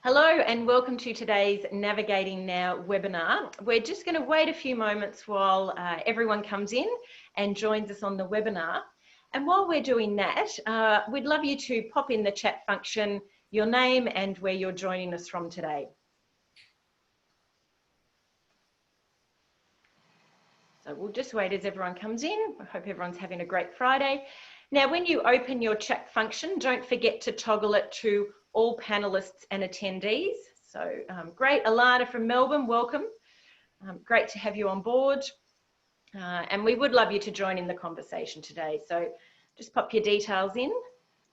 Hello and welcome to today's Navigating Now webinar. We're just going to wait a few moments while everyone comes in and joins us on the webinar. And while we're doing that, we'd love you to pop in the chat function your name and where you're joining us from today. So we'll just wait as everyone comes in. I hope everyone's having a great Friday. Now, when you open your chat function, don't forget to toggle it to all panelists and attendees. So great, Alana from Melbourne, welcome. Great to have you on board. And we would love you to join in the conversation today. So just pop your details in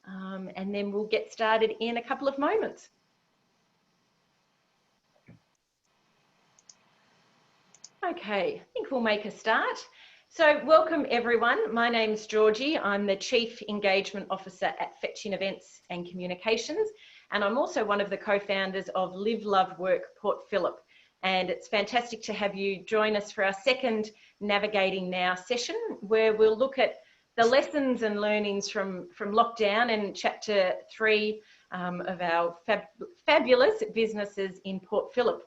and then we'll get started in a couple of moments. Okay, I think we'll make a start. So welcome everyone. My name's Georgie. I'm the Chief Engagement Officer at Fetching Events and Communications. And I'm also one of the co-founders of Love Work Port Phillip. And it's fantastic to have you join us for our second Navigating Now session, where we'll look at the lessons and learnings from lockdown and chapter 3 of our fabulous businesses in Port Phillip.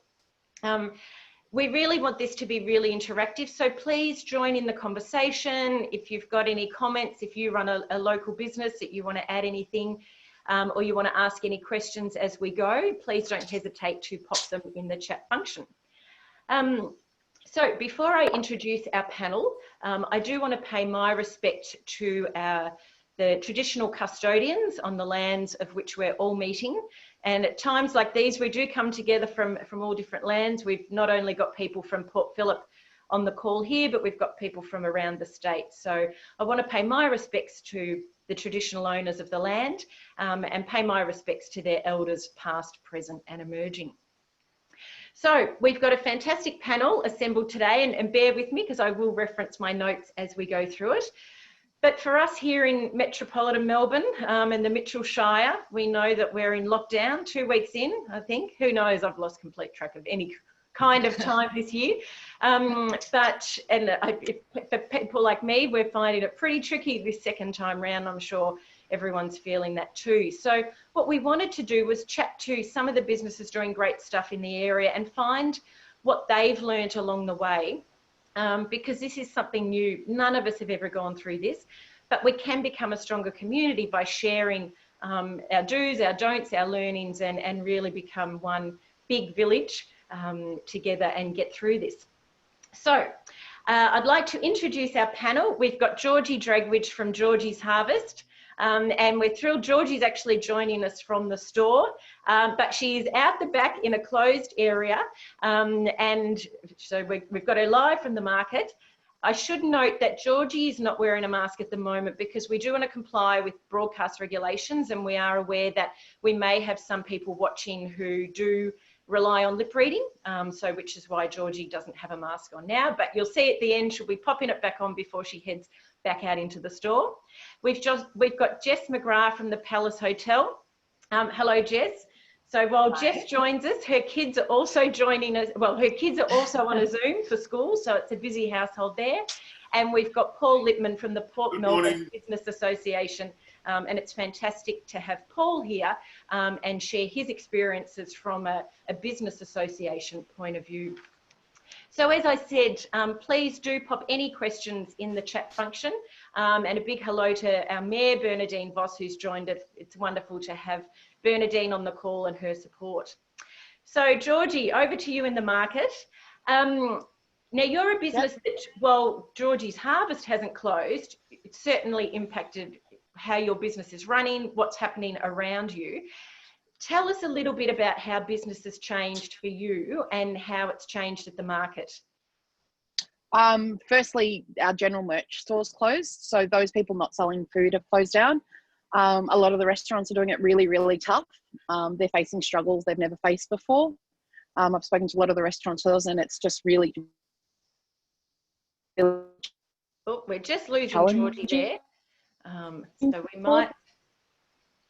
We really want this to be really interactive, so please join in the conversation. If you've got any comments, if you run a local business that you want to add anything or you want to ask any questions as we go, please don't hesitate to pop them in the chat function. So before I introduce our panel, I do want to pay my respect to the traditional custodians on the lands of which we're all meeting. And at times like these, we do come together from all different lands. We've not only got people from Port Phillip on the call here, but we've got people from around the state. So I want to pay my respects to the traditional owners of the land and pay my respects to their elders past, present and emerging. So we've got a fantastic panel assembled today, and bear with me because I will reference my notes as we go through it. But for us here in metropolitan Melbourne and the Mitchell Shire, we know that we're in lockdown 2 weeks in, I think. Who knows? I've lost complete track of any kind of time this year. For people like me, we're finding it pretty tricky this second time round. I'm sure everyone's feeling that too. So what we wanted to do was chat to some of the businesses doing great stuff in the area and find what they've learned along the way. Because this is something new. None of us have ever gone through this, but we can become a stronger community by sharing our do's, our don'ts, our learnings, and really become one big village together and get through this. So I'd like to introduce our panel. We've got Georgie Dragwidge from Georgie's Harvest. And we're thrilled Georgie's actually joining us from the store, but she's out the back in a closed area. And so we've got her live from the market. I should note that Georgie is not wearing a mask at the moment because we do want to comply with broadcast regulations, and we are aware that we may have some people watching who do rely on lip reading, so which is why Georgie doesn't have a mask on now, but you'll see at the end she'll be popping it back on before she heads back out into the store. We've got Jess McGrath from the Palace Hotel. Hello, Jess. So while Hi. Jess joins us, her kids are also joining us. Well, her kids are also on a Zoom for school, so it's a busy household there. And we've got Paul Littmann from the Port Melbourne Business Association. And it's fantastic to have Paul here and share his experiences from a business association point of view. So as I said, please do pop any questions in the chat function, and a big hello to our Mayor Bernadine Voss who's joined us. It's wonderful to have Bernadine on the call and her support. So Georgie, over to you in the market. Now you're a business that, while Georgie's Harvest hasn't closed, it's certainly impacted how your business is running, what's happening around you. Tell us a little bit about how business has changed for you and how it's changed at the market. Firstly, our general merch stores closed, so those people not selling food have closed down. A lot of the restaurants are doing it really, really tough. They're facing struggles they've never faced before. I've spoken to a lot of the restaurateurs and it's just really... Oh, we're just losing Georgie there. So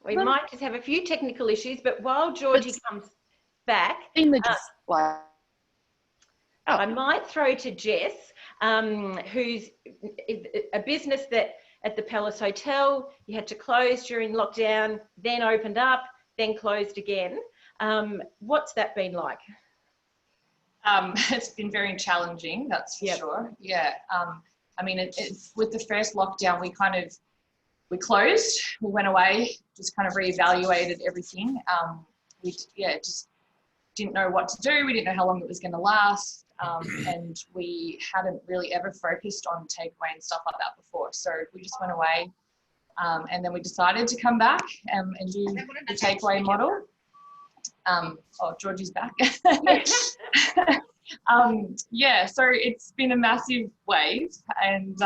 we might just have a few technical issues, but while Georgie comes back, I might throw to Jess, who's a business that at the Palace Hotel, you had to close during lockdown, then opened up, then closed again. What's that been like? It's been very challenging, that's for sure. Yeah. I mean, it's with the first lockdown, we closed, we went away, just kind of reevaluated everything. We just didn't know what to do. We didn't know how long it was going to last. And we hadn't really ever focused on takeaway and stuff like that before. So we just went away. And then we decided to come back and do the takeaway model. Georgie's back. So it's been a massive wave, and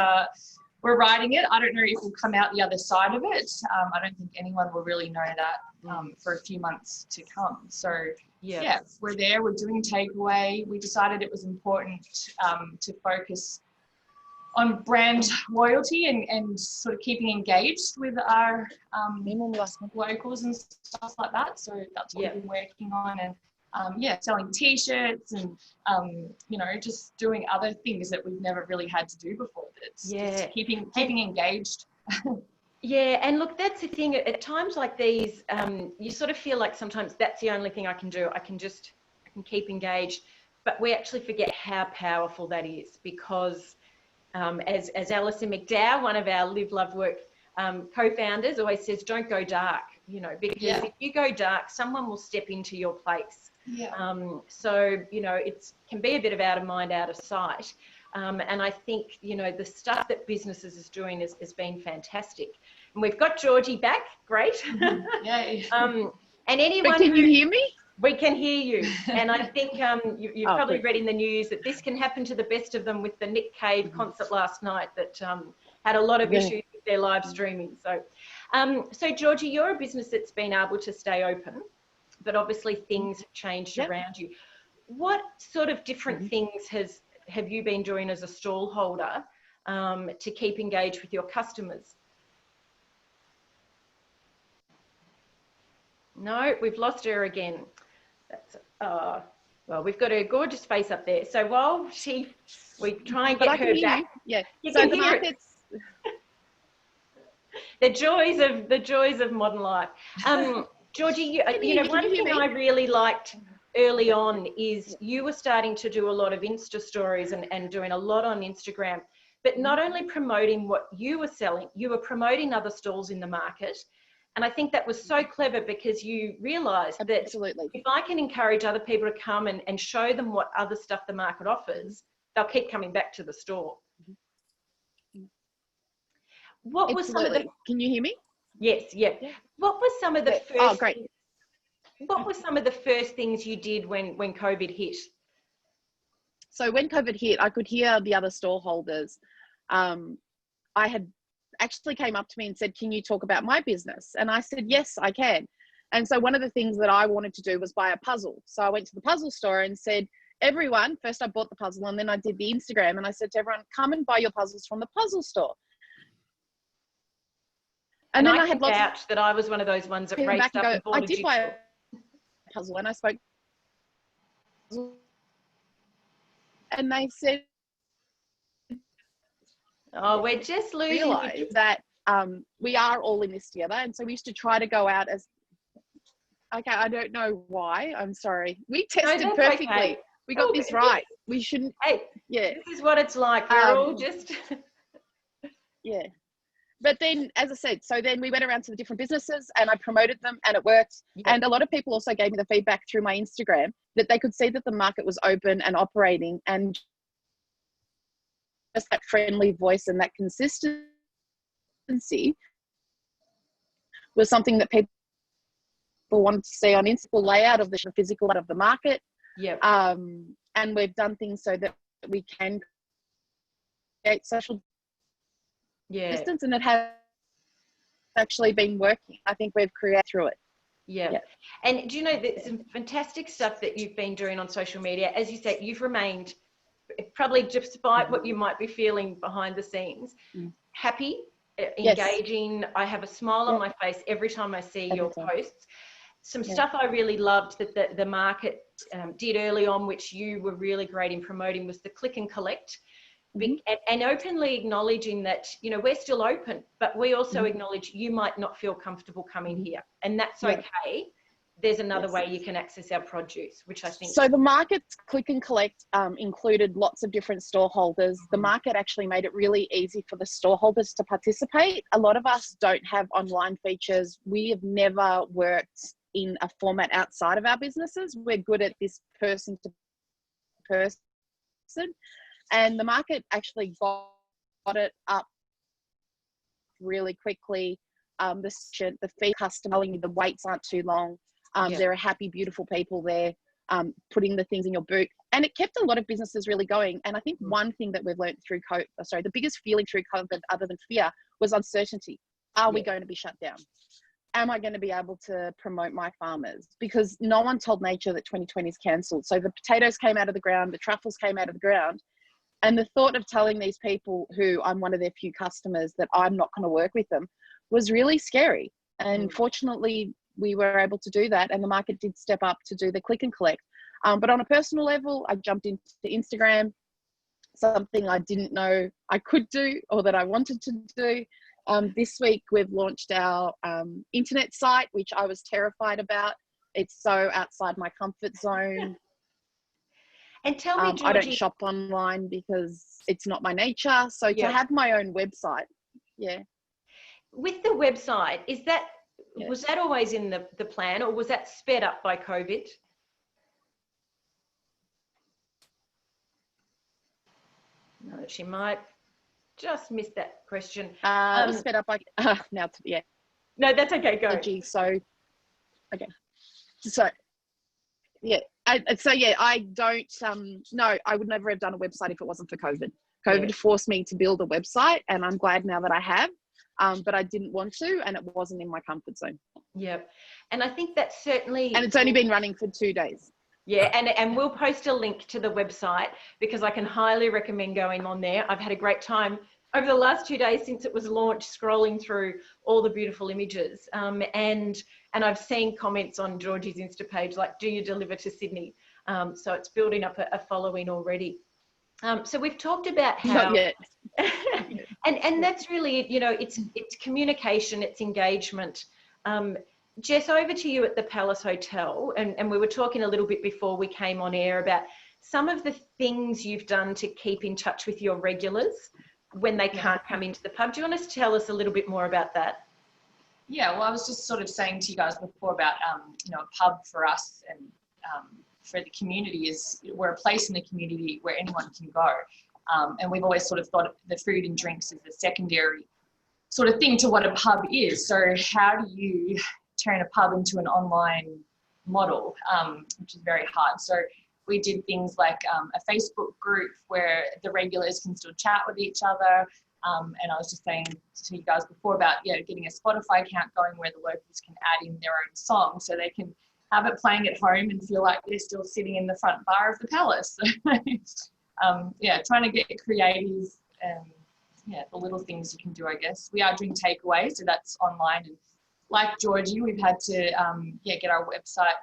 we're riding it. I don't know if we'll come out the other side of it. I don't think anyone will really know that for a few months to come. So we're there, we're doing takeaway. We decided it was important to focus on brand loyalty and sort of keeping engaged with our locals and stuff like that. So that's what we've been working on, and selling t-shirts and just doing other things that we've never really had to do before. It's just keeping engaged. Yeah, and look, that's the thing. At times like these, you sort of feel like sometimes that's the only thing I can do. I can keep engaged, but we actually forget how powerful that is, because as Alison McDowell, one of our Live, Love, Work co-founders, always says, don't go dark, because if you go dark, someone will step into your place. So, it can be a bit of out of mind, out of sight. And I think, the stuff that businesses is doing has been fantastic. And we've got Georgie back. Great. Yay. And anyone but can you hear me? We can hear you. And I think you've probably read in the news that this can happen to the best of them with the Nick Cave concert last night that had a lot of issues with their live streaming. So Georgie, you're a business that's been able to stay open, but obviously things have changed around you. What sort of different things have you been doing as a stall holder to keep engaged with your customers? No, we've lost her again. That's well, we've got her gorgeous face up there. So while we try and get her back. Yeah. So the markets. The joys of modern life. Georgie, one thing I really liked early on is you were starting to do a lot of Insta stories and doing a lot on Instagram, but not only promoting what you were selling, you were promoting other stalls in the market. And I think that was so clever, because you realised that if I can encourage other people to come and show them what other stuff the market offers, they'll keep coming back to the store. What was some of the... Can you hear me? Yes, yeah. What was some of the first... Oh, great. What were some of the first things you did when COVID hit? So when COVID hit, I could hear the other stall holders. I had actually came up to me and said, can you talk about my business? And I said, yes, I can. And so one of the things that I wanted to do was buy a puzzle. So I went to the puzzle store and said, everyone, first I bought the puzzle and then I did the Instagram, and I said to everyone, come and buy your puzzles from the puzzle store. And then I had lots that I was one of those ones that raced up and bought I did buy a puzzle, and I spoke, and they said, oh, we're just losing. Realize that we are all in this together, and so we used to try to go out as. Okay, I don't know why. I'm sorry. We tested perfectly. Okay. We got this right. We shouldn't. Hey, this is what it's like. We're all just. Yeah. But then, as I said, so then we went around to the different businesses and I promoted them, and it worked. Yeah. And a lot of people also gave me the feedback through my Instagram that they could see that the market was open and operating, and just that friendly voice and that consistency was something that people wanted to see on Insta. Layout of the physical out of the market. Yeah. And we've done things so that we can create social distance, and it has actually been working. I think we've created through it. Yeah. And do you know, there's some fantastic stuff that you've been doing on social media. As you say, you've remained, probably despite what you might be feeling behind the scenes, happy, engaging. Yes. I have a smile on my face every time I see your posts. Some stuff I really loved that the market did early on, which you were really great in promoting, was the click and collect. And openly acknowledging that, you know, we're still open, but we also acknowledge you might not feel comfortable coming here, and that's okay. there's another way you can access our produce, which I think. So the market's click and collect included lots of different store holders. The market actually made it really easy for the store holders to participate. A lot of us don't have online features. We have never worked in a format outside of our businesses. We're good at this person to person. And the market actually got it up really quickly. The fee customer telling you the waits aren't too long. There are happy, beautiful people there putting the things in your boot. And it kept a lot of businesses really going. And I think one thing that we've learned through COVID, the biggest feeling through COVID other than fear was uncertainty. Are we going to be shut down? Am I going to be able to promote my farmers? Because no one told nature that 2020 is cancelled. So the potatoes came out of the ground, the truffles came out of the ground. And the thought of telling these people who I'm one of their few customers that I'm not going to work with them was really scary. And fortunately, we were able to do that, and the market did step up to do the click and collect. But on a personal level, I jumped into Instagram, something I didn't know I could do or that I wanted to do. This week, we've launched our internet site, which I was terrified about. It's so outside my comfort zone. And tell me, Georgie, I don't shop online because it's not my nature. So to have my own website, with the website, was that always in the plan, or was that sped up by COVID? No, she might just miss that question. Sped up by now. No, that's okay. Go. So, okay. So, I don't. No, I would never have done a website if it wasn't for COVID. COVID forced me to build a website, and I'm glad now that I have. But I didn't want to, and it wasn't in my comfort zone. Yep. And I think that's certainly... And it's only been running for 2 days. Yeah, and we'll post a link to the website because I can highly recommend going on there. I've had a great time over the last 2 days since it was launched, scrolling through all the beautiful images. And I've seen comments on Georgie's Insta page, like, do you deliver to Sydney? So it's building up a following already. So we've talked about how... Not yet. and that's really, it's communication, it's engagement. Jess, over to you at the Palace Hotel, and we were talking a little bit before we came on air about some of the things you've done to keep in touch with your regulars when they can't come into the pub. Do you want to tell us a little bit more about that? Yeah, well, I was just sort of saying to you guys before about, a pub for us and for the community we're a place in the community where anyone can go. And we've always sort of thought the food and drinks is a secondary sort of thing to what a pub is. So how do you turn a pub into an online model, which is very hard. So we did things like a Facebook group where the regulars can still chat with each other. And I was just saying to you guys before about getting a Spotify account going where the locals can add in their own song so they can have it playing at home and feel like they're still sitting in the front bar of the Palace. Trying to get creative and the little things you can do, I guess. We are doing takeaway, so that's online. And like Georgie, we've had to get our website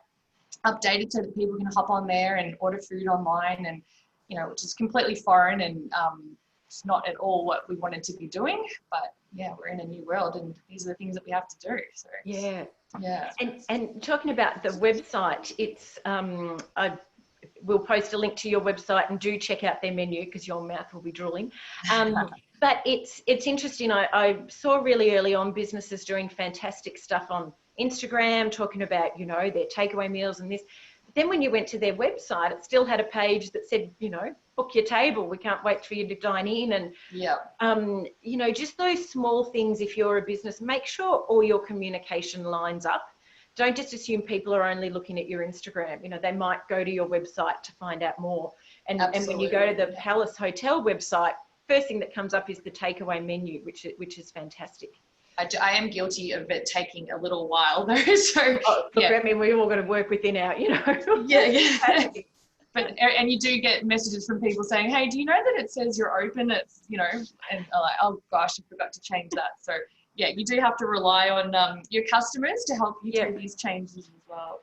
updated so that people can hop on there and order food online, and which is completely foreign and it's not at all what we wanted to be doing. But we're in a new world, and these are the things that we have to do. So And talking about the website, it's we'll post a link to your website, and do check out their menu because your mouth will be drooling. But it's interesting. I saw really early on businesses doing fantastic stuff on Instagram, talking about, their takeaway meals and this. But then when you went to their website, it still had a page that said, book your table. We can't wait for you to dine in. And, just those small things, if you're a business, make sure all your communication lines up. Don't just assume people are only looking at your Instagram. They might go to your website to find out more. And when you go to the Palace Hotel website, first thing that comes up is the takeaway menu, which is fantastic. I am guilty of it taking a little while though. So I mean, we all got to work within our, But and you do get messages from people saying, "Hey, do you know that it says you're open?" It's and I'm like, "Oh gosh, I forgot to change that." So you do have to rely on your customers to help you through these changes as well.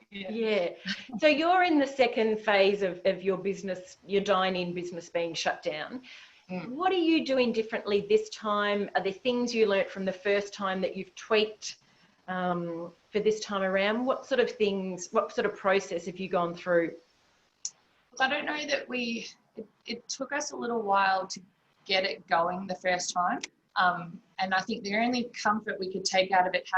So you're in the second phase of your business, your dine-in business being shut down. What are you doing differently this time? Are there things you learnt from the first time that you've tweaked? for this time around? What sort of things, what sort of process have you gone through? I don't know that it took us a little while to get it going the first time. And I think the only comfort we could take out of it,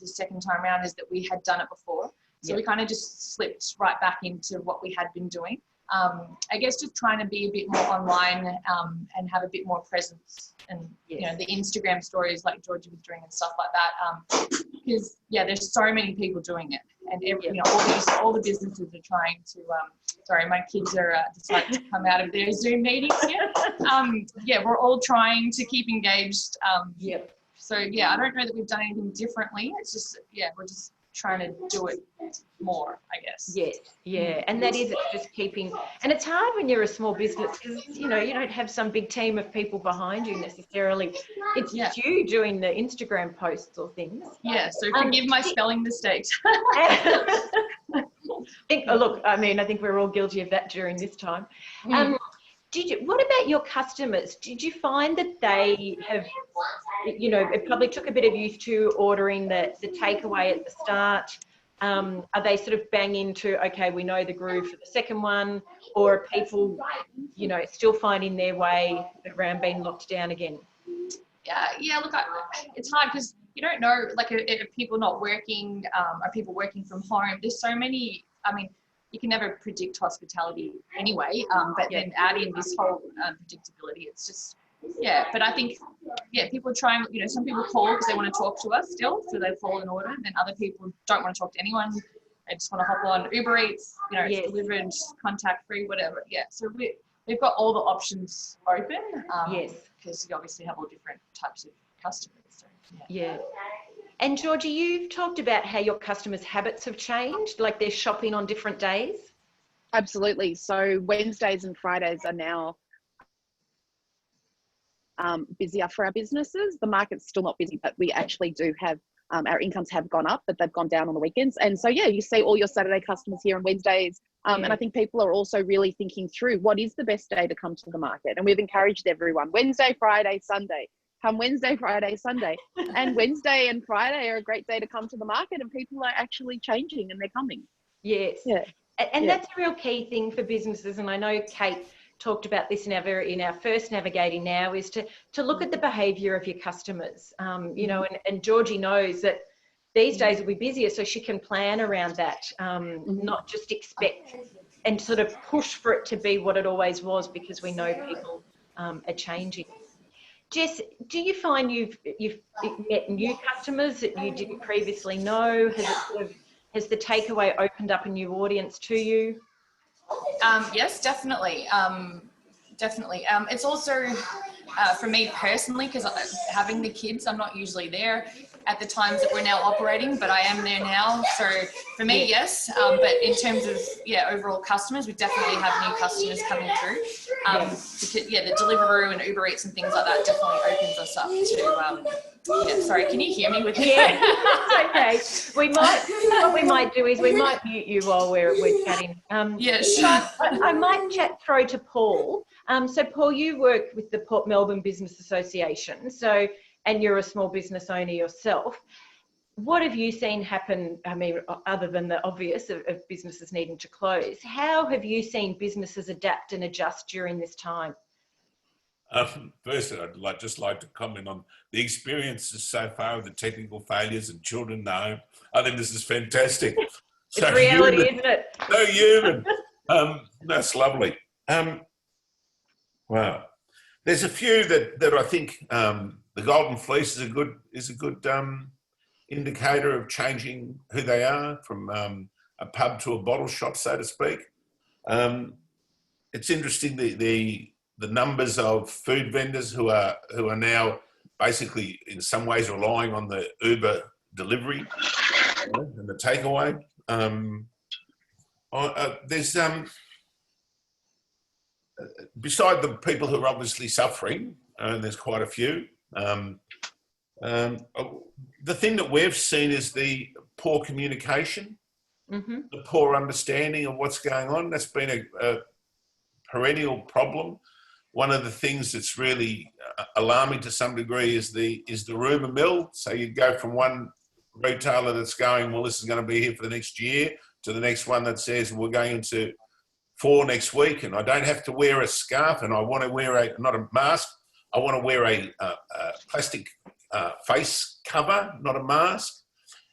the second time around, is that we had done it before. So we kind of just slipped right back into what we had been doing. I guess just trying to be a bit more online and have a bit more presence, and the Instagram stories like Georgie was doing and stuff like that. Because there's so many people doing it, and all the businesses are trying to. Sorry, my kids are deciding to come out of their Zoom meetings here. We're all trying to keep engaged. So I don't know that we've done anything differently. It's just we're just trying to do it more, I guess. And that is, it's just keeping, and it's hard when you're a small business because you don't have some big team of people behind you necessarily. It's you doing the Instagram posts or things. So forgive my spelling mistakes. I think we're all guilty of that during this time. What about your customers? Did you find that they have, it probably took a bit of used to ordering the takeaway at the start? Are they sort of bang into, okay, we know the groove for the second one, or are people, still finding their way around being locked down again? Look, it's hard because you don't know, like, are people not working? Are people working from home? There's so many, you can never predict hospitality anyway, but then add in this whole predictability, it's just, but I think, people try and, some people call because they want to talk to us still, so they fall in order, and then other people don't want to talk to anyone. They just want to hop on Uber Eats, it's delivered, contact free, whatever. So we've got all the options open, because you obviously have all different types of customers. So, And Georgie, you've talked about how your customers' habits have changed, like they're shopping on different days. Absolutely. So Wednesdays and Fridays are now busier for our businesses. The market's still not busy, but we actually do have, our incomes have gone up, but they've gone down on the weekends. And so, you see all your Saturday customers here on Wednesdays. And I think people are also really thinking through what is the best day to come to the market. And we've encouraged everyone, Wednesday, Friday, Sunday. Come Wednesday, Friday, Sunday. And Wednesday and Friday are a great day to come to the market, and people are actually changing and they're coming. And that's a real key thing for businesses. And I know Kate talked about this in our first Navigating Now, is to look at the behaviour of your customers. And Georgie knows that these days will be busier, so she can plan around that, not just expect and sort of push for it to be what it always was, because we know people are changing. Jess, do you find you've met new customers that you didn't previously know? Has the takeaway opened up a new audience to you? Yes, definitely. Definitely. It's also for me personally, because having the kids, I'm not usually there at the times that we're now operating, but I am there now. So for me, yes. But in terms of overall customers, we definitely have new customers coming through. Because, the Deliveroo and Uber Eats and things like that definitely opens us up to. Sorry, can you hear me with that? Okay. What we might do is we might mute you while we're chatting. Sure. I might throw to Paul. So Paul, you work with the Port Melbourne Business Association. And you're a small business owner yourself. What have you seen happen, other than the obvious of businesses needing to close? How have you seen businesses adapt and adjust during this time? First, I'd just like to comment on the experiences so far of the technical failures and children in the home. I think this is fantastic. It's reality, isn't it? So human. That's lovely. Wow. There's a few that I think the Golden Fleece is a good indicator of changing who they are from a pub to a bottle shop, so to speak. It's interesting the numbers of food vendors who are now basically in some ways relying on the Uber delivery and the takeaway. There's beside the people who are obviously suffering, and there's quite a few. The thing that we've seen is the poor communication, the poor understanding of what's going on. That's been a perennial problem. One of the things that's really alarming to some degree is the rumour mill. So you go from one retailer that's going, well, this is going to be here for the next year, to the next one that says we're going into 4 next week, and I don't have to wear a scarf, and I want to wear not a mask. I want to wear a plastic face cover, not a mask.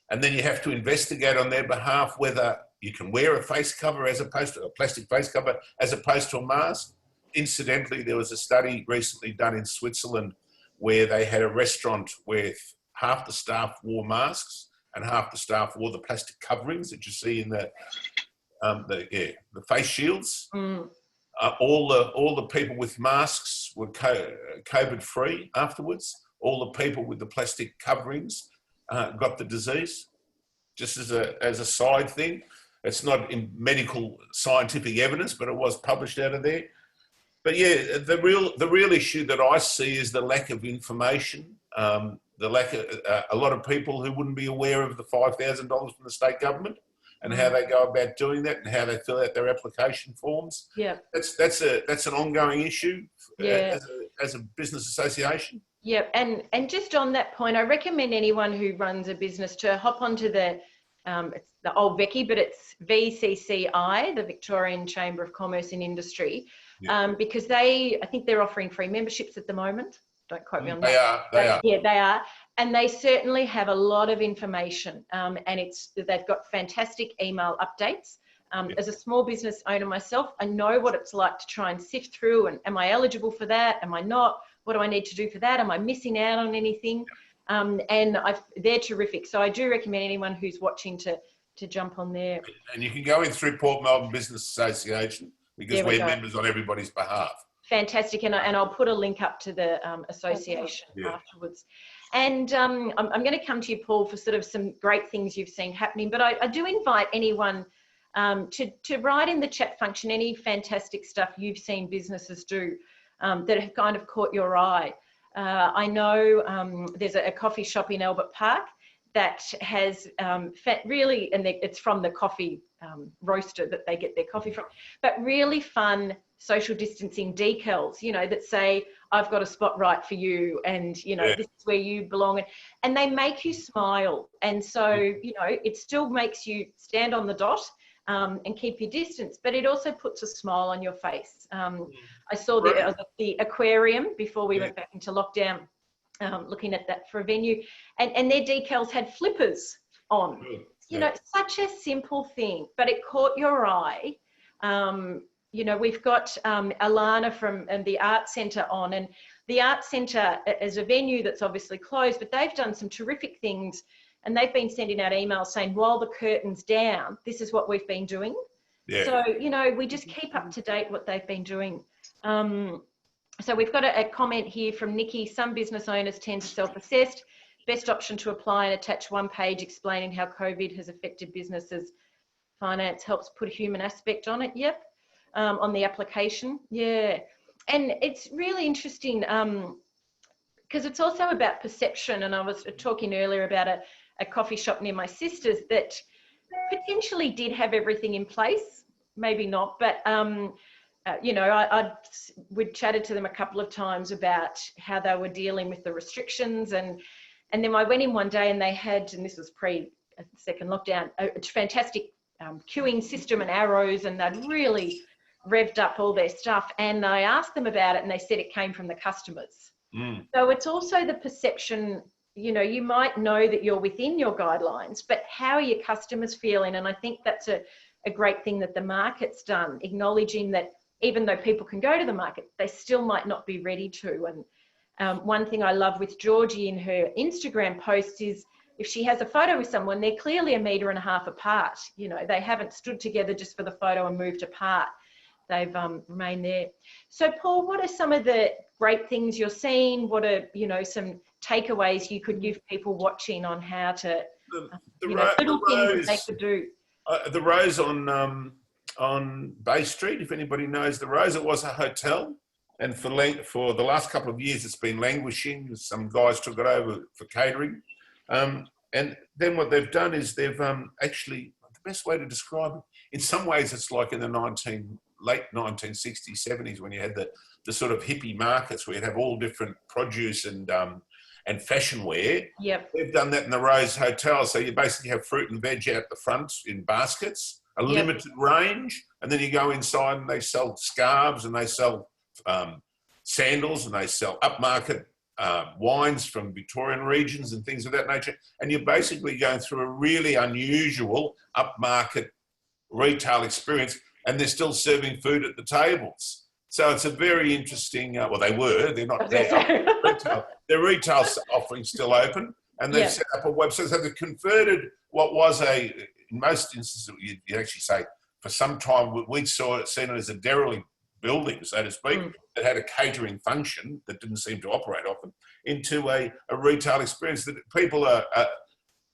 And then you have to investigate on their behalf whether you can wear a face cover as opposed to a plastic face cover as opposed to a mask. Incidentally, there was a study recently done in Switzerland where they had a restaurant where half the staff wore masks and half the staff wore the plastic coverings that you see in the face shields. All the people with masks were COVID free afterwards. All the people with the plastic coverings got the disease. Just as a side thing, it's not in medical scientific evidence, but it was published out of there. But yeah, the real issue that I see is the lack of information. The lack of a lot of people who wouldn't be aware of the $5,000 from the state government and how they go about doing that and how they fill out their application forms. Yeah, that's an ongoing issue as a business association. Yeah, and just on that point, I recommend anyone who runs a business to hop onto it's the old Vicky, but it's VCCI, the Victorian Chamber of Commerce and Industry, because I think they're offering free memberships at the moment. Don't quote me on that. They are. Yeah, they are. And they certainly have a lot of information, and they've got fantastic email updates. As a small business owner myself, I know what it's like to try and sift through, and am I eligible for that? Am I not? What do I need to do for that? Am I missing out on anything? And they're terrific. So I do recommend anyone who's watching to jump on there. And you can go in through Port Melbourne Business Association because we're members on everybody's behalf. Fantastic. And I'll put a link up to the association afterwards. And I'm going to come to you, Paul, for sort of some great things you've seen happening. But I do invite anyone to write in the chat function any fantastic stuff you've seen businesses do that have kind of caught your eye. I know there's a coffee shop in Albert Park that has really, and it's from the coffee roaster that they get their coffee from, but really fun social distancing decals, that say, I've got a spot right for you, and, this is where you belong. And they make you smile. And so, it still makes you stand on the dot and keep your distance, but it also puts a smile on your face. I saw the aquarium before we went back into lockdown, looking at that for a venue, and their decals had flippers on. Such a simple thing, but it caught your eye. We've got Alana from the Art Centre on, and the Art Centre is a venue that's obviously closed, but they've done some terrific things. And they've been sending out emails saying, while the curtain's down, this is what we've been doing. Yeah. So, we just keep up to date what they've been doing. So we've got a comment here from Nikki. Some business owners tend to self-assess. Best option to apply and attach one page explaining how COVID has affected businesses. Finance helps put a human aspect on it. Yep. On the application. Yeah. And it's really interesting because it's also about perception. And I was talking earlier about a coffee shop near my sister's that potentially did have everything in place, maybe not, but we'd chatted to them a couple of times about how they were dealing with the restrictions, and then I went in one day and they had, and this was pre-second lockdown, a fantastic queuing system and arrows, and they'd really revved up all their stuff, and I asked them about it and they said it came from the customers. So it's also the perception. You might know that you're within your guidelines, but how are your customers feeling? And I think that's a great thing that the market's done, acknowledging that even though people can go to the market, they still might not be ready to. And one thing I love with Georgie in her Instagram posts is if she has a photo with someone, they're clearly 1.5 meters apart. They haven't stood together just for the photo and moved apart. They've remained there. So, Paul, what are some of the great things you're seeing? What are, some takeaways you could give people watching on how to, little things that they could do? The Rose on Bay Street, if anybody knows the Rose, it was a hotel. And for the last couple of years, it's been languishing. Some guys took it over for catering. And then what they've done is they've actually, the best way to describe it, in some ways it's like in the late 1960s, 70s, when you had the sort of hippie markets where you'd have all different produce and and fashion wear. Yep. They've done that in the Rose Hotel. So you basically have fruit and veg out the front in baskets, a limited range, and then you go inside and they sell scarves and they sell sandals and they sell upmarket wines from Victorian regions and things of that nature. And you're basically going through a really unusual upmarket retail experience, and they're still serving food at the tables. So it's a very interesting, well, they were, they're not now. Their retail offering's still open, and they've set up a website. So they've converted what was in most instances, you'd actually say, for some time, we'd seen it as a derelict building, so to speak, that had a catering function that didn't seem to operate often, into a retail experience that people are...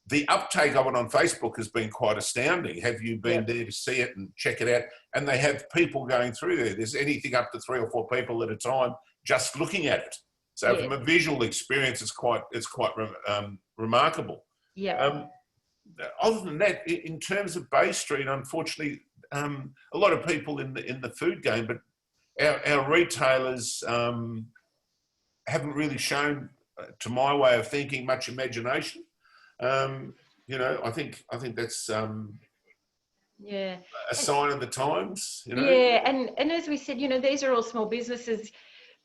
the uptake of it on Facebook has been quite astounding. Have you been there to see it and check it out? And they have people going through there. There's anything up to 3 or 4 people at a time just looking at it. So from a visual experience, it's quite remarkable. Yeah. Other than that, in terms of Bay Street, unfortunately, a lot of people in the food game, but our retailers haven't really shown, to my way of thinking, much imagination. You know, I think that's a sign of the times. You know? Yeah, and as we said, you know, these are all small businesses.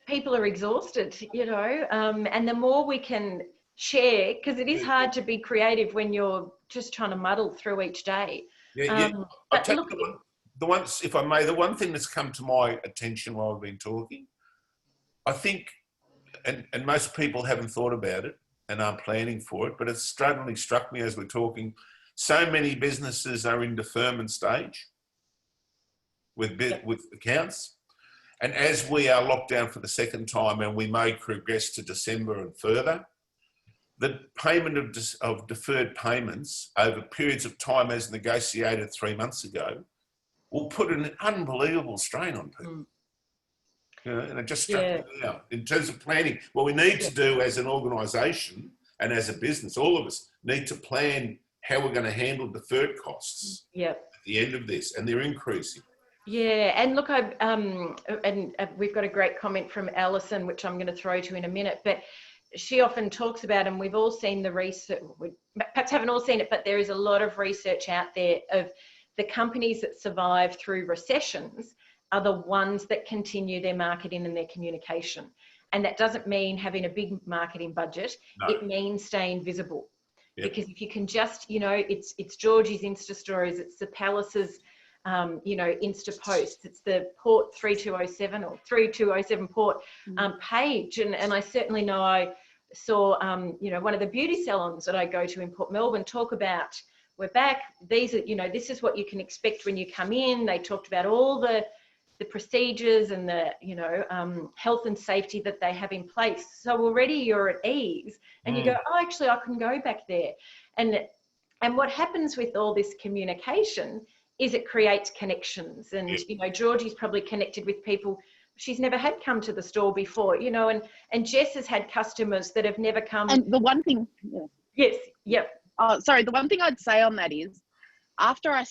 People are exhausted, you know, and the more we can share, because it is hard to be creative when you're just trying to muddle through each day. I'll take the one thing that's come to my attention while I've been talking, I think, and most people haven't thought about it and aren't planning for it, but it's suddenly struck me as we're talking, so many businesses are in deferment stage with accounts. And as we are locked down for the second time, and we may progress to December and further, the payment of deferred payments over periods of time as negotiated 3 months ago will put an unbelievable strain on people. You know, and it just struck me now. In terms of planning, what we need to do as an organisation and as a business, all of us need to plan how we're going to handle deferred costs at the end of this, and they're increasing. Yeah, and look, we've got a great comment from Alison, which I'm going to throw to in a minute, but she often talks about, and we've all seen the research, we perhaps haven't all seen it, but there is a lot of research out there of the companies that survive through recessions are the ones that continue their marketing and their communication. And that doesn't mean having a big marketing budget. No. It means staying visible. Yep. Because if you can just, you know, it's Georgie's Insta stories, it's the Palace's, you know, Insta posts, it's the Port 3207 or 3207 Port page. And I certainly know I saw, you know, one of the beauty salons that I go to in Port Melbourne talk about, we're back, these are, you know, this is what you can expect when you come in. They talked about all the procedures and the, you know, health and safety that they have in place. So already you're at ease and you go, oh, actually I can go back there. And what happens with all this communication is it creates connections. And, you know, Georgie's probably connected with people she's never had come to the store before, you know, and Jess has had customers that have never come. And the one thing, yes, yep. The one thing I'd say on that is, after I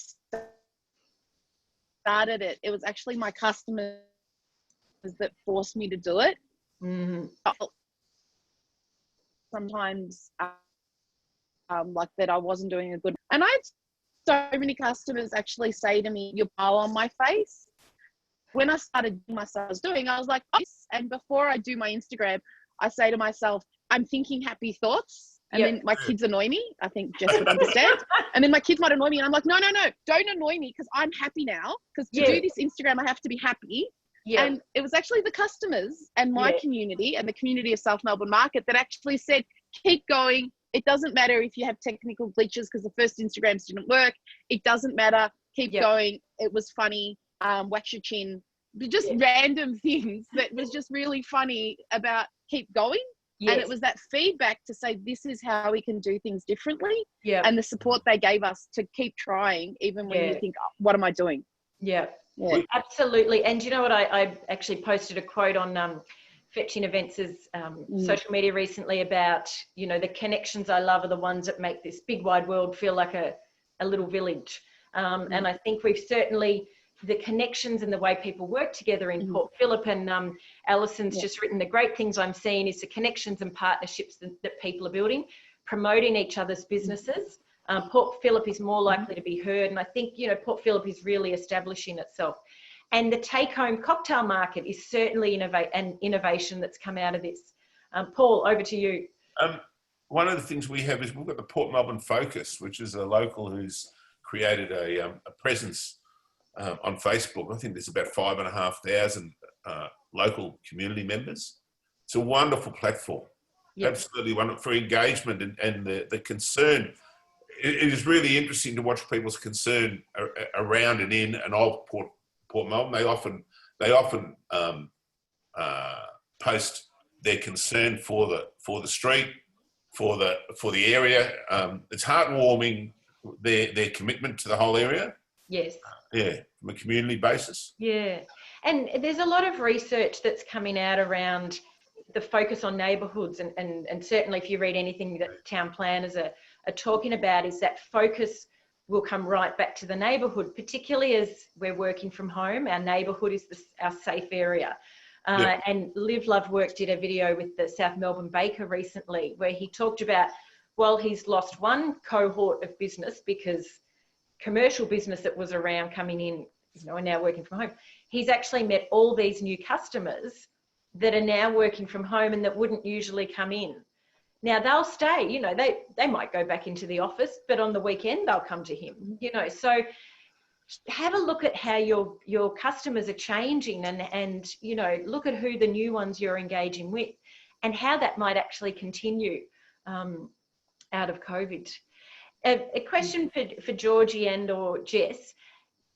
started it, it was actually my customers that forced me to do it. Mm-hmm. Sometimes like that I wasn't doing a good, and I had so many customers actually say to me, "You're pile on my face." When I started doing myself, I was like, oh. And before I do my Instagram, I say to myself, I'm thinking happy thoughts. And then my kids annoy me. I think Jess would understand. And then my kids might annoy me. And I'm like, no, don't annoy me, because I'm happy now. Because to do this Instagram, I have to be happy. Yeah. And it was actually the customers and my community and the community of South Melbourne Market that actually said, keep going. It doesn't matter if you have technical glitches because the first Instagrams didn't work. It doesn't matter. Keep going. It was funny. Wax your chin. Just random things that was just really funny about keep going. Yes. And it was that feedback to say, this is how we can do things differently. Yeah. And the support they gave us to keep trying, even when you think, oh, what am I doing? Yeah, absolutely. And you know what? I actually posted a quote on Fetching Events' social media recently about, you know, the connections I love are the ones that make this big wide world feel like a little village. And I think we've certainly the connections and the way people work together in Port Phillip. And Alison's just written, the great things I'm seeing is the connections and partnerships that people are building, promoting each other's businesses. Port Phillip is more likely to be heard. And I think, you know, Port Phillip is really establishing itself. And the take-home cocktail market is certainly an innovation that's come out of this. Paul, over to you. One of the things we have is we've got the Port Melbourne Focus, which is a local who's created a presence on Facebook. I think there's about 5,500 local community members. It's a wonderful platform. Yep. Absolutely wonderful for engagement and the concern. It is really interesting to watch people's concern around and in and of Port Melbourne. They often post their concern for the street, for the area. It's heartwarming their commitment to the whole area. Yes. Yeah, from a community basis. Yeah, and there's a lot of research that's coming out around the focus on neighbourhoods, and certainly if you read anything that town planners are talking about, is that focus will come right back to the neighbourhood, particularly as we're working from home. Our neighbourhood is our safe area. And Live, Love, Work did a video with the South Melbourne baker recently where he talked about, well, he's lost one cohort of business because commercial business that was around coming in, you know, and now working from home. He's actually met all these new customers that are now working from home and that wouldn't usually come in. Now they'll stay, you know, they might go back into the office, but on the weekend they'll come to him, you know. So have a look at how your customers are changing and, you know, look at who the new ones you're engaging with and how that might actually continue out of COVID. A question for Georgie and or Jess.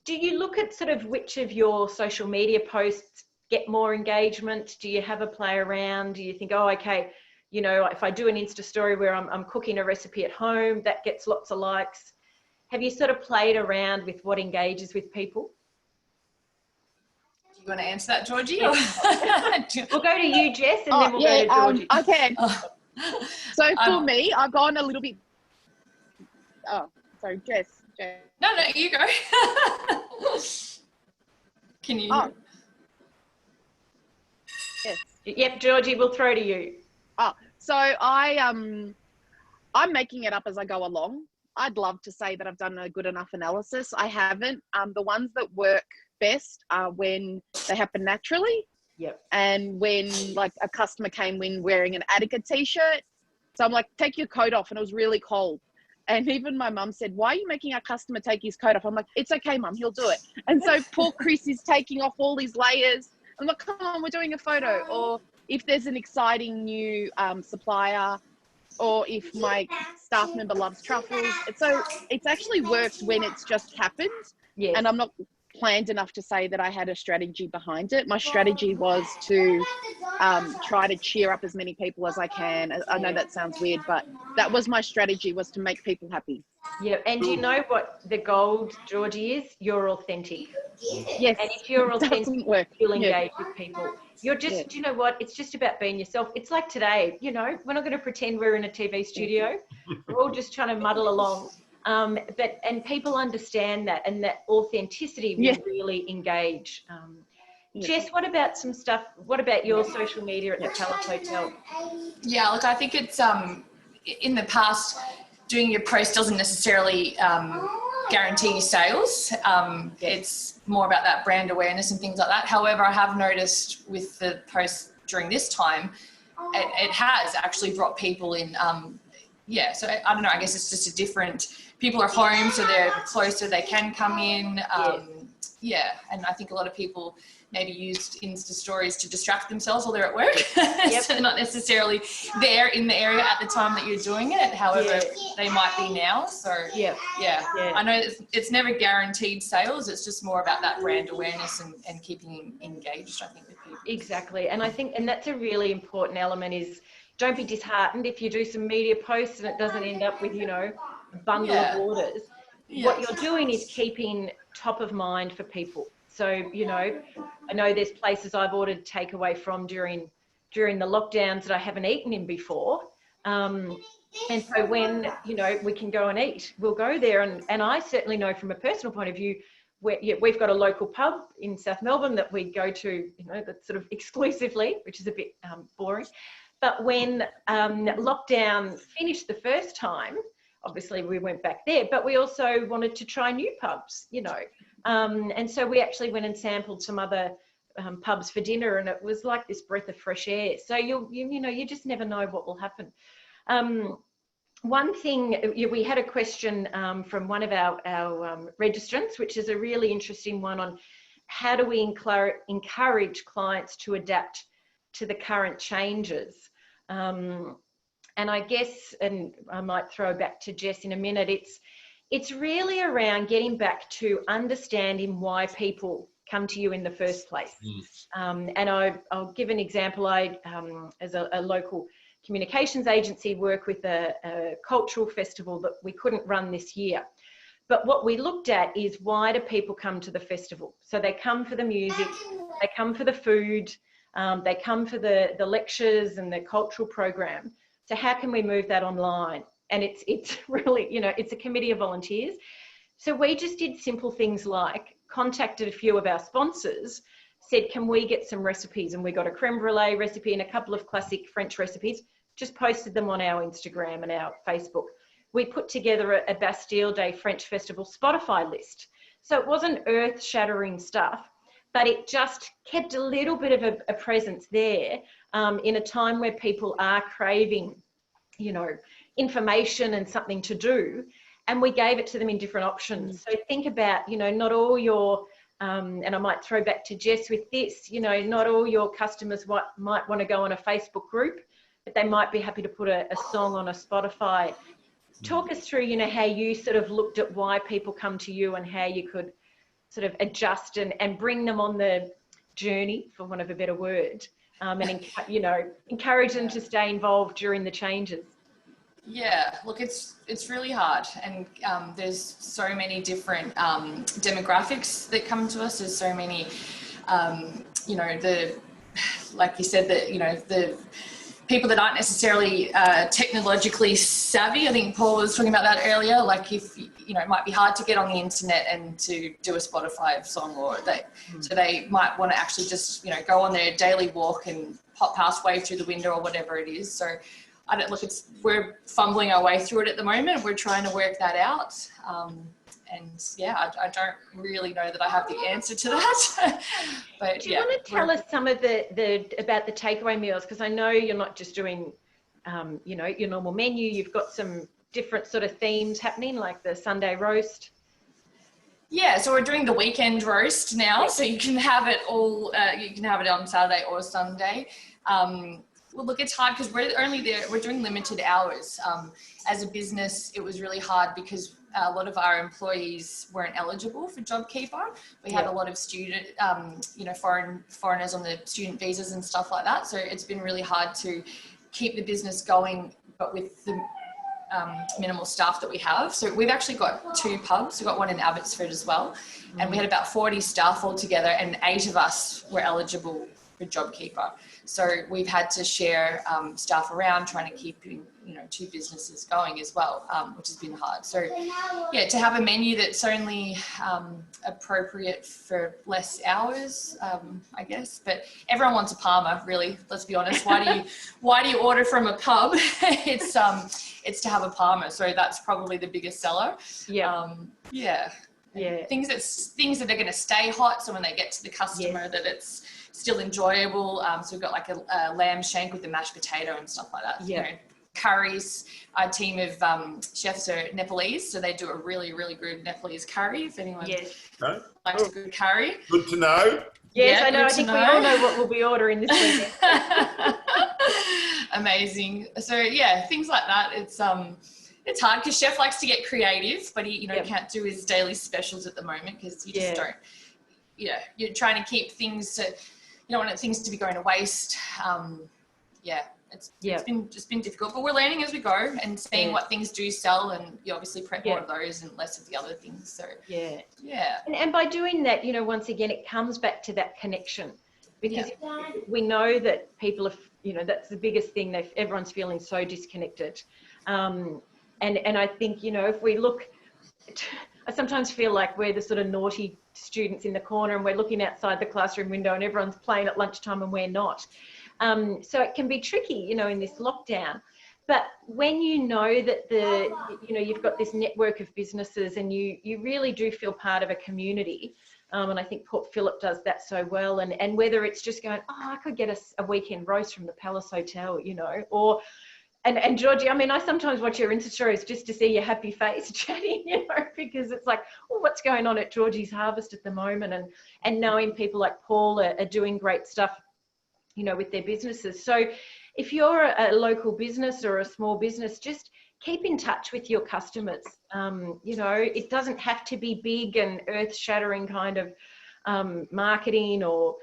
Do you look at sort of which of your social media posts get more engagement? Do you have a play around? Do you think, oh, okay, you know, if I do an Insta story where I'm cooking a recipe at home, that gets lots of likes? Have you sort of played around with what engages with people? Do you want to answer that, Georgie? Yes. We'll go to you, Jess, and then we'll go to Georgie. I can. So for me, I've gone a little bit. Oh, sorry, Jess. No, you go. Can you? Oh. Yes. Yep, Georgie, we'll throw to you. Oh, so I'm making it up as I go along. I'd love to say that I've done a good enough analysis. I haven't. The ones that work best are when they happen naturally. Yep. And when like a customer came in wearing an Attica t-shirt. So I'm like, take your coat off. And it was really cold. And even my mum said, why are you making our customer take his coat off? I'm like, it's okay, Mum, he'll do it. And so poor Chris is taking off all these layers. I'm like, come on, we're doing a photo. Or if there's an exciting new supplier, or if my staff member loves truffles. So it's actually worked when it's just happened. Yes. And I'm not planned enough to say that I had a strategy behind it. My strategy was to try to cheer up as many people as I can. I know that sounds weird, but that was my strategy, was to make people happy. Yeah, and you know what the gold, Georgie, is? You're authentic. Yes. And if you're authentic, you'll engage with people. You're just, you know what? It's just about being yourself. It's like today, you know, we're not going to pretend we're in a TV studio. We're all just trying to muddle along. And people understand that, and that authenticity will really engage. Jess, what about some stuff? What about your social media at the Palace Hotel? Yeah, look, I think it's in the past, doing your post doesn't necessarily guarantee sales. It's more about that brand awareness and things like that. However, I have noticed with the post during this time, it has actually brought people in. So I don't know, I guess it's just a different, people are home, so they're closer, they can come in. And I think a lot of people maybe used Insta stories to distract themselves while they're at work. So they're not necessarily there in the area at the time that you're doing it. However, they might be now. So I know it's never guaranteed sales. It's just more about that brand awareness and keeping engaged, I think, with people. Exactly. And I think, and that's a really important element, is don't be disheartened if you do some media posts and it doesn't end up with, you know, a bundle of orders. What you're doing is keeping top of mind for people. So, you know, I know there's places I've ordered takeaway from during the lockdowns that I haven't eaten in before. And so when, you know, we can go and eat, we'll go there. And I certainly know from a personal point of view, we've got a local pub in South Melbourne that we go to, that's sort of exclusively, which is a bit boring. But when lockdown finished the first time, obviously we went back there, but we also wanted to try new pubs, and so we actually went and sampled some other pubs for dinner, and it was like this breath of fresh air. So you just never know what will happen. One thing, we had a question from one of our registrants, which is a really interesting one, on how do we encourage clients to adapt to the current changes. And I guess, and I might throw back to Jess in a minute, it's really around getting back to understanding why people come to you in the first place. And I'll give an example. I, as a local communications agency, work with a cultural festival that we couldn't run this year. But what we looked at is, why do people come to the festival? So they come for the music, they come for the food, they come for the lectures and the cultural program. So how can we move that online? And it's really, it's a committee of volunteers. So we just did simple things like contacted a few of our sponsors, said, can we get some recipes? And we got a creme brulee recipe and a couple of classic French recipes, just posted them on our Instagram and our Facebook. We put together a Bastille Day French Festival Spotify list. So it wasn't earth-shattering stuff, but it just kept a little bit of a presence there in a time where people are craving, information and something to do. And we gave it to them in different options. So think about, not all your, and I might throw back to Jess with this, not all your customers might want to go on a Facebook group, but they might be happy to put a song on a Spotify. Talk us through, how you sort of looked at why people come to you and how you could sort of adjust and bring them on the journey, for want of a better word, and encourage them to stay involved during the changes. Yeah, look, it's really hard, and there's so many different demographics that come to us. There's so many, like you said, the people that aren't necessarily technologically savvy. I think Paul was talking about that earlier. Like, if it might be hard to get on the internet and to do a Spotify song, or so they might want to actually just go on their daily walk and pop past, wave through the window or whatever it is. So we're fumbling our way through it at the moment. We're trying to work that out. I don't really know that I have the answer to that. But do you want to tell us some of about the takeaway meals? Because I know you're not just doing, your normal menu. You've got some different sort of themes happening, like the Sunday roast. Yeah, so we're doing the weekend roast now. So you can have it all. You can have it on Saturday or Sunday. Well, look, it's hard because we're doing limited hours. As a business, it was really hard because a lot of our employees weren't eligible for JobKeeper. We had a lot of foreigners on the student visas and stuff like that. So it's been really hard to keep the business going, but with the minimal staff that we have. So we've actually got 2 pubs. We've got one in Abbotsford as well. And we had about 40 staff altogether, and 8 of us were eligible for JobKeeper. So we've had to share staff around, trying to keep 2 businesses going as well, which has been hard. So yeah, to have a menu that's only appropriate for less hours, I guess. But everyone wants a Parma, really. Let's be honest. Why do you order from a pub? It's to have a Parma. So that's probably the biggest seller. Yeah. Things that are going to stay hot. So when they get to the customer, that it's still enjoyable. So we've got like a lamb shank with the mashed potato and stuff like that. Curries. Our team of chefs are Nepalese, so they do a really, really good Nepalese curry. If anyone likes a good curry. Good to know. Yes, I know. I think we all know what we'll be ordering this weekend. Amazing. So yeah, things like that. It's hard because Chef likes to get creative, but he can't do his daily specials at the moment because you just don't. You're trying to keep things. You don't want things to be going to waste. It's been difficult, but we're learning as we go and seeing what things do sell, and you obviously prep more of those and less of the other things. So and by doing that, once again, it comes back to that connection, because we know that people are, that's the biggest thing. Everyone's feeling so disconnected, and I think if we look, I sometimes feel like we're the sort of naughty students in the corner and we're looking outside the classroom window and everyone's playing at lunchtime and we're not. So it can be tricky, you know, in this lockdown. But when you know that you've got this network of businesses and you really do feel part of a community, and I think Port Phillip does that so well. And whether it's just going, oh, I could get a weekend roast from the Palace Hotel, you know, or and Georgie, I mean, I sometimes watch your Insta stories just to see your happy face chatting, you know, because it's like, oh, what's going on at Georgie's Harvest at the moment, and knowing people like Paul are doing great stuff, you know, with their businesses. So if you're a local business or a small business, just keep in touch with your customers. You know, it doesn't have to be big and earth-shattering kind of marketing or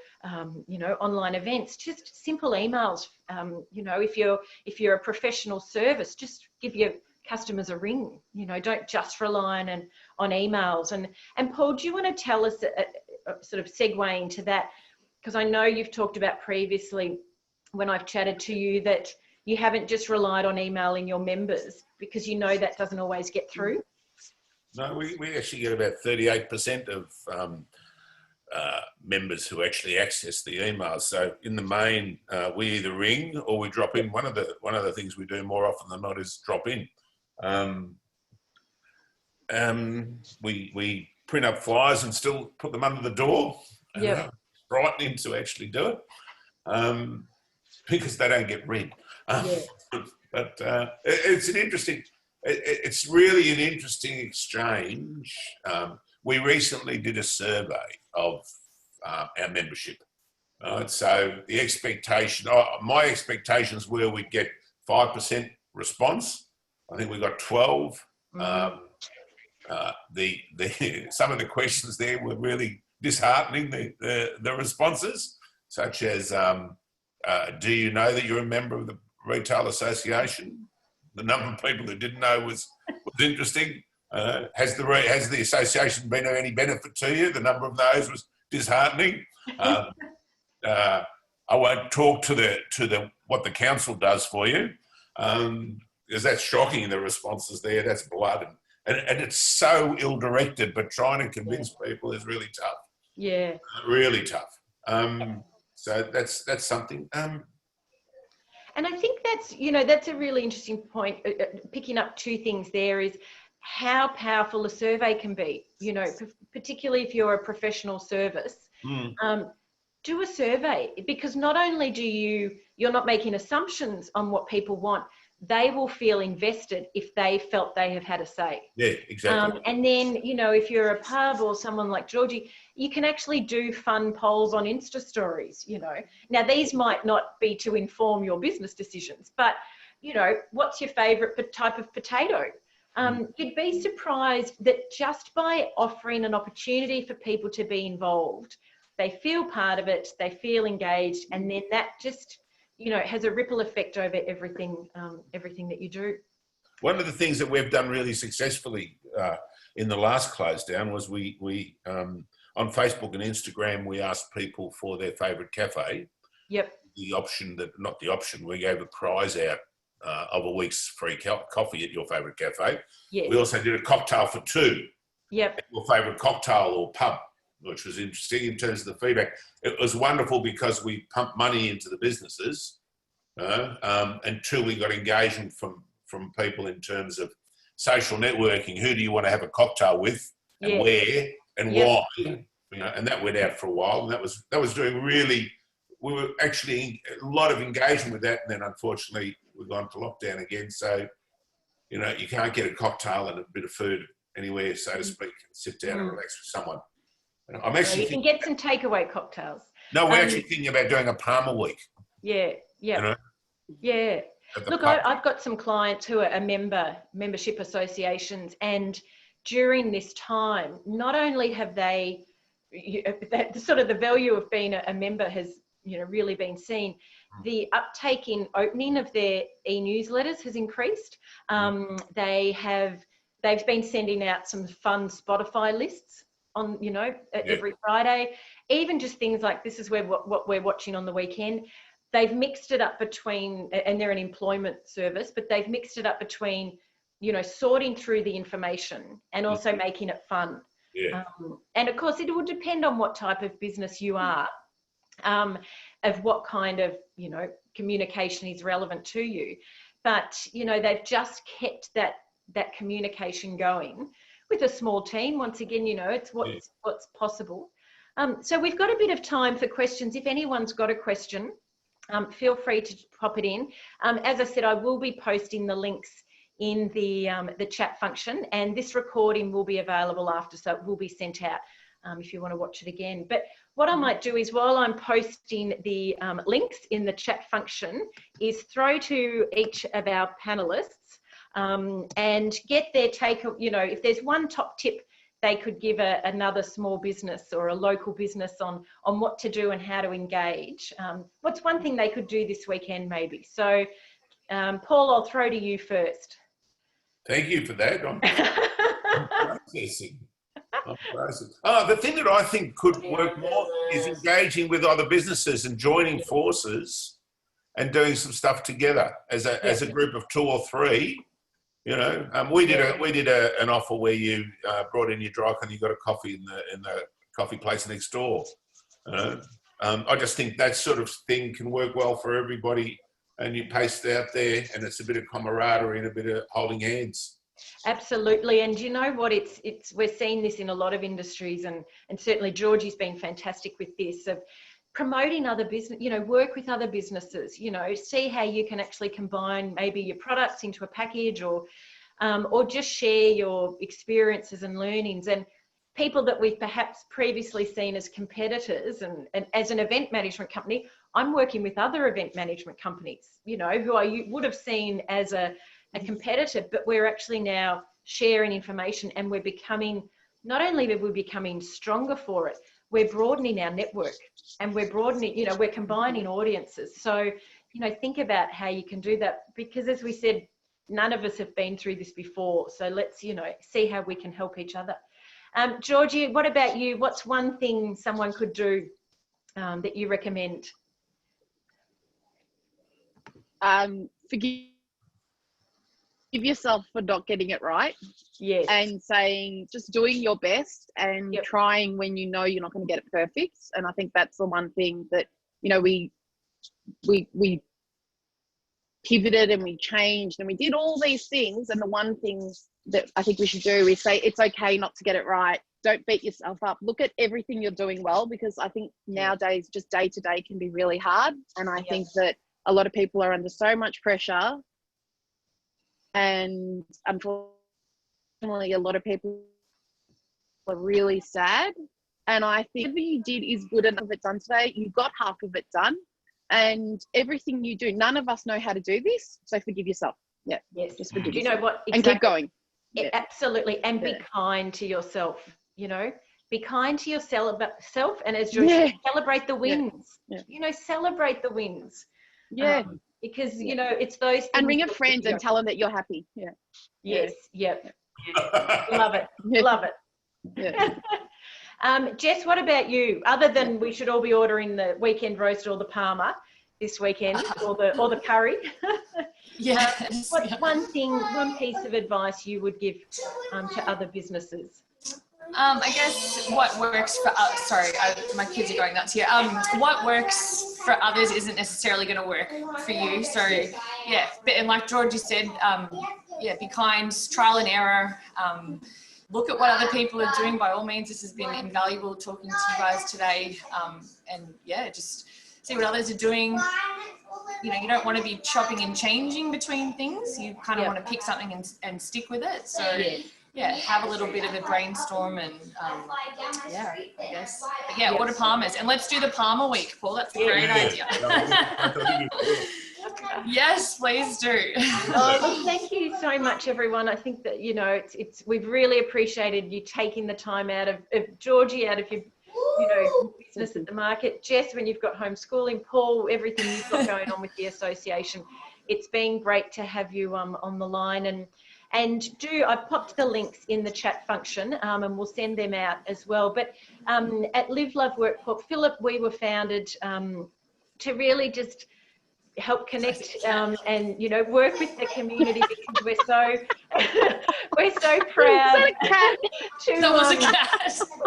you know, online events. Just simple emails. You know, if you're a professional service, just give your customers a ring. You know, don't just rely on emails. And Paul, do you want to tell us a sort of segue into that? Because I know you've talked about previously when I've chatted to you that you haven't just relied on emailing your members because you know that doesn't always get through. No, we actually get about 38% of members who actually access the emails. So in the main, we either ring or we drop in. One of the things we do more often than not is drop in. We print up flyers and still put them under the door. Yeah. Frightening to actually do it because they don't get read. But it's really an interesting exchange. We recently did a survey of our membership. So the expectation, my expectations were we'd get 5% response. I think we got 12. Mm-hmm. Some of the questions there were really disheartening, the responses, such as, do you know that you're a member of the Retail Association? The number of people that didn't know was interesting. Has the association been of any benefit to you? The number of those was disheartening. I won't talk to what the council does for you, because that's shocking. The responses there, that's blood, and it's so ill-directed. But trying to convince people is really tough. Yeah, really tough. So that's something. And I think that's a really interesting point. Picking up two things there is how powerful a survey can be. You know, particularly if you're a professional service, do a survey, because not only you're not making assumptions on what people want, they will feel invested if they felt they have had a say. Yeah, exactly. And then, you know, if you're a pub or someone like Georgie, you can actually do fun polls on Insta stories, you know. Now, these might not be to inform your business decisions, but, you know, what's your favourite type of potato? You'd be surprised that just by offering an opportunity for people to be involved, they feel part of it, they feel engaged, and then that just, you know, has a ripple effect over everything that you do. One of the things that we've done really successfully in the last close down was we on Facebook and Instagram, we asked people for their favourite cafe. Yep. We gave a prize out of a week's free coffee at your favourite cafe. Yes. We also did a cocktail for two. Yep. Your favourite cocktail or pub, which was interesting in terms of the feedback. It was wonderful because we pumped money into the businesses, and two, we got engagement from people in terms of social networking. Who do you want to have a cocktail with, and where, and why? You know, and that went out for a while, and that was doing really. We were actually a lot of engagement with that, and then unfortunately we've gone to lockdown again. So, you know, you can't get a cocktail and a bit of food anywhere, so to speak, and sit down and relax with someone. I'm actually you can get some takeaway cocktails. No, we're actually thinking about doing a Palmer week. Yeah, yeah, you know, yeah. Look, I've got some clients who are membership associations, and during this time, not only have they, sort of the value of being a member has, you know, really been seen. The uptake in opening of their e-newsletters has increased. They've been sending out some fun Spotify lists on, you know, every Friday. Even just things like, this is what we're watching on the weekend. They've mixed it up between, and they're an employment service, but they've mixed it up between you know, sorting through the information and also making it fun. Yeah. And of course, it will depend on what type of business you are, of what kind of, you know, communication is relevant to you. But, you know, they've just kept that communication going with a small team. Once again, you know, it's what's possible. So we've got a bit of time for questions. If anyone's got a question, feel free to pop it in. As I said, I will be posting the links in the chat function, and this recording will be available after, so it will be sent out if you want to watch it again. But what I might do is, while I'm posting the links in the chat function, is throw to each of our panelists and get their take. You know, if there's one top tip they could give another small business or a local business on what to do and how to engage. What's one thing they could do this weekend maybe? So Paul, I'll throw to you first. Thank you for that. I'm processing. The thing that I think could work more is engaging with other businesses and joining forces and doing some stuff together as a group of 2 or 3. You know, we did an offer where you brought in your dry and you got a coffee in the coffee place next door. I just think that sort of thing can work well for everybody, and you paste it out there, and it's a bit of camaraderie and a bit of holding hands. Absolutely. And you know what, we're seeing this in a lot of industries, and certainly Georgie's been fantastic with this, of promoting other business, you know, work with other businesses, you know, see how you can actually combine maybe your products into a package, or just share your experiences and learnings. And people that we've perhaps previously seen as competitors, and as an event management company, I'm working with other event management companies, you know, who I would have seen as a competitor, but we're actually now sharing information, and we're becoming, not only are we becoming stronger for it, we're broadening our network, and we're broadening, you know, we're combining audiences. So, you know, think about how you can do that, because as we said, none of us have been through this before. So let's, you know, see how we can help each other. Georgie, what about you? What's one thing someone could do that you recommend? Forgive yourself for not getting it right. Yes. And saying, just doing your best and trying when you know you're not going to get it perfect. And I think that's the one thing that, you know, we pivoted and we changed and we did all these things. And the one thing that I think we should do is say, it's okay not to get it right. Don't beat yourself up. Look at everything you're doing well, because I think nowadays just day to day can be really hard. And I think that a lot of people are under so much pressure, and unfortunately a lot of people are really sad. And I think everything you did is good enough of it done today. You got half of it done, and everything you do, none of us know how to do this, so forgive yourself. Yes. Just forgive yourself. You know what, exactly. And keep going. Absolutely. And be kind to yourself, you know, be kind to yourself, and as George said, celebrate the wins. You know, celebrate the wins. Because you know, it's those things. And ring a friend and tell them that you're happy. Yes. Love it. Love it. Jess, what about you? Other than we should all be ordering the weekend roast or the Palmer this weekend, or the curry. What's one piece of advice you would give to other businesses? I guess what works for sorry, my kids are going nuts here. What works for others isn't necessarily going to work for you. So and like Georgie said, be kind, trial and error. Look at what other people are doing. By all means, this has been invaluable talking to you guys today. And just see what others are doing. You know, you don't want to be chopping and changing between things. You kind of want to pick something and stick with it. So have a little bit of a brainstorm and I guess. But order Palmers, and let's do the Palmer week, Paul. That's a great idea. Yes, please do. Well, thank you so much, everyone. I think that, you know, we've really appreciated you taking the time out of Georgie, out of your, you know, business at the market. Jess, when you've got homeschooling, Paul, everything you've got going on with the association. It's been great to have you on the line, and I've popped the links in the chat function, and we'll send them out as well. But at Love Work Port Phillip, we were founded to really just help connect and, you know, work with the community, because we're so proud to,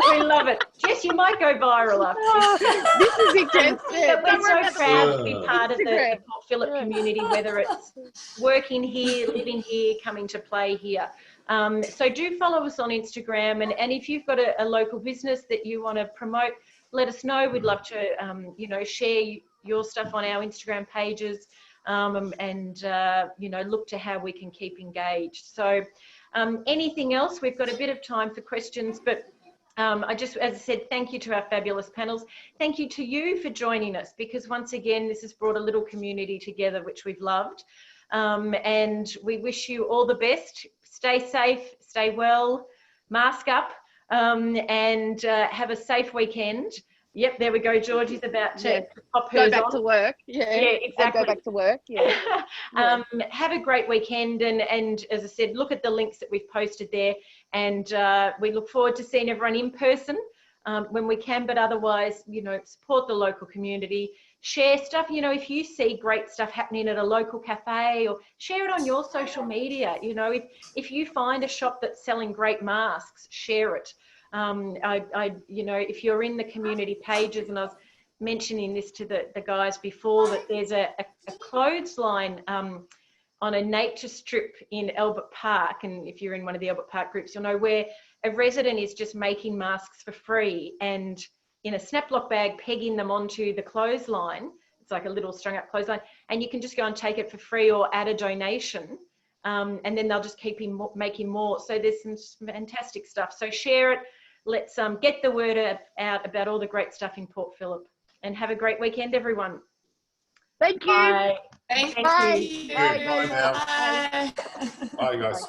we love it. Jess, you might go viral after this is intense. but we're so proud to be part of the Port Phillip community, whether it's working here, living here, coming to play here. So do follow us on Instagram, and if you've got a local business that you want to promote, let us know. We'd love to, you know, share your stuff on our Instagram pages, and you know, look to how we can keep engaged. So anything else? We've got a bit of time for questions, but I just, as I said, thank you to our fabulous panels. Thank you to you for joining us, because once again, this has brought a little community together, which we've loved. And we wish you all the best. Stay safe, stay well, mask up, and have a safe weekend. Yep, there we go. Georgie's about to pop hers go back on. to work. Yeah, exactly. Go back to work. Yeah. Have a great weekend, and as I said, look at the links that we've posted there, and we look forward to seeing everyone in person when we can. But otherwise, you know, support the local community. Share stuff, you know, if you see great stuff happening at a local cafe, or share it on your social media. You know, if you find a shop that's selling great masks, share it. You know, if you're in the community pages, and I was mentioning this to the guys before, that there's a clothesline on a nature strip in Albert Park, and if you're in one of the Albert Park groups, you'll know, where a resident is just making masks for free, and in a snap lock bag, pegging them onto the clothesline. It's like a little strung up clothesline, and you can just go and take it for free or add a donation, and then they'll just keep making more. So there's some fantastic stuff. So share it. Let's get the word out about all the great stuff in Port Phillip, and have a great weekend, everyone. Thank you. Bye. Thank Bye. you. Bye. Bye now. Bye. Bye, guys.